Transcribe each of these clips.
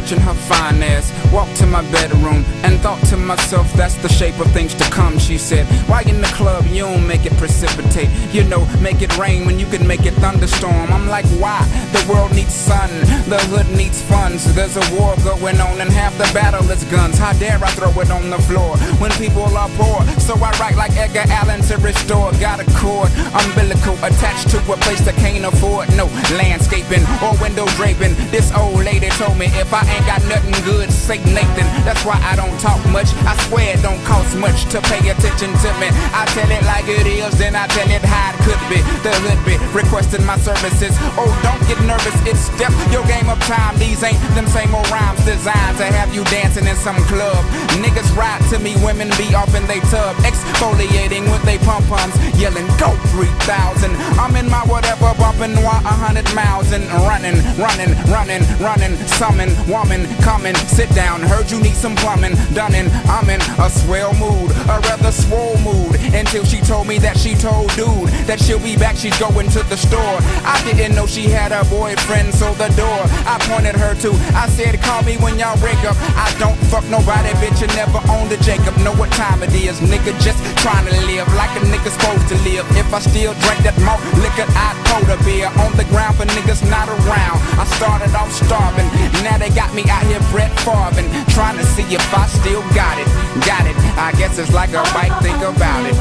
watching her fine ass walk to my bedroom and thought to myself, that's the shape of things to come. She said, why in the club you don't make it precipitate? You know, make it rain when you can make it thunderstorm. I'm like, why? The world needs sun, the hood needs funds. There's a war going on and half the battle is guns. How dare I throw it on the floor when people are poor? So I write like Edgar Allan to restore. Got a cord, umbilical attached to a place that can't afford no landscaping or window draping. This old lady told me if I ain't got nothing good, say Nathan. That's why I don't talk much. I swear it don't cost much to pay attention to me. I tell it like it is, then I tell it how it could be. The hood be requesting my services. Oh, don't get nervous, it's step your game up time. These ain't them same old rhymes designed to have you dancing in some club. Niggas ride to me, women be off in they tub, exfoliating with they pom-poms, yelling go 3000. I'm in my whatever, bumping 100 miles and running, summon, woman, coming, sit down, heard you need some plumbing, done in, I'm in a swell mood, a rather swole mood, until she told me that she told dude that she'll be back, she's going to the store. I didn't know she had a boyfriend, so the door I pointed her to, I said call me when y'all break up. I don't fuck nobody, bitch, you never owned a Jacob. Know what time it is, nigga, just trying to live like a nigga supposed to live. If I still drink that malt liquor, I'd pour the beer on the ground for niggas not around. I started off starving, now they got me out here Brett Favre, trying to see if I still got it. I guess it's like a bike, think about it.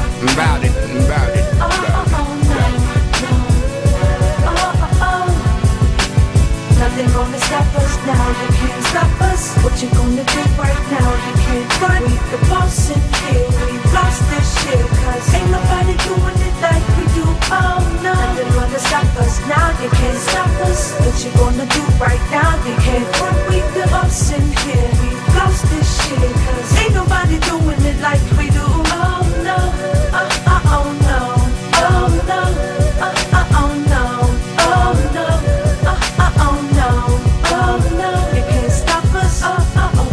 Nothing gonna stop us now, you can't stop us. What you gonna do right now, you can't run. We the boss in here, we lost this shit. Cause ain't nobody doing it like we do, oh no. Nothing gonna stop us now, you can't stop us. What you gonna do right now, you can't run. We the boss in here, we lost this shit. Cause ain't nobody doing it like we do, oh no. Oh no, oh no, oh no, oh no.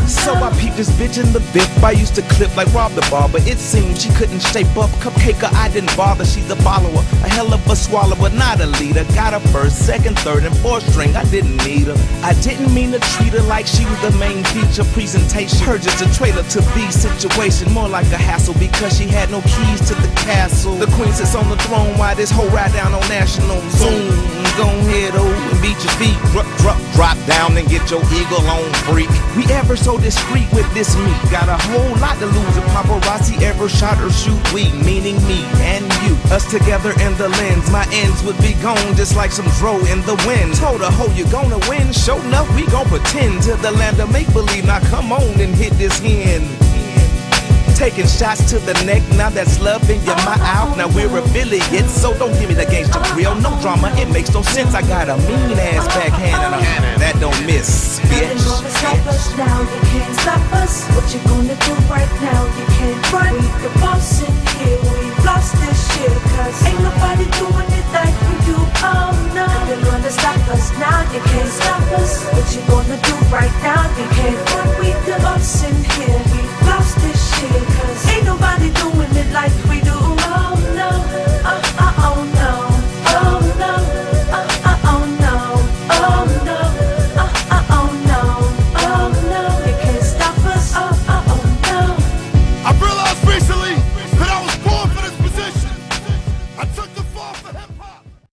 So I peeped this bitch in the VIP. I used to clip like Rob the Barber. It seemed she couldn't shape up. Cupcaker, I didn't bother. She's a follower, a hell of a swallower, not a leader. Got her first, second, third, and fourth string. I didn't need her. I didn't mean to treat her like she was the main feature presentation. Her just a trailer to be situation, more like a hassle because she had no keys to the castle. The queen sits on the throne while this whole ride down on national. Zoom, go ahead, oh, and beat your feet. Drop down and get your eagle on, freak. We ever so discreet with this meat. Got a whole lot to lose if paparazzi ever shot or shoot. We, meaning me and you, us together in the lens. My ends would be gone just like some dro in the wind. Told her, ho, you gonna win? Show enough, we gon' pretend to the land of make-believe. Now come on and hit this hen. Taking shots to the neck, now that's love in your mouth. Now we're affiliates, so don't give me the gangster grill. No drama, it makes no sense. I got a mean ass backhand and that don't miss, bitch. Nothing gonna stop us now, you can't stop us.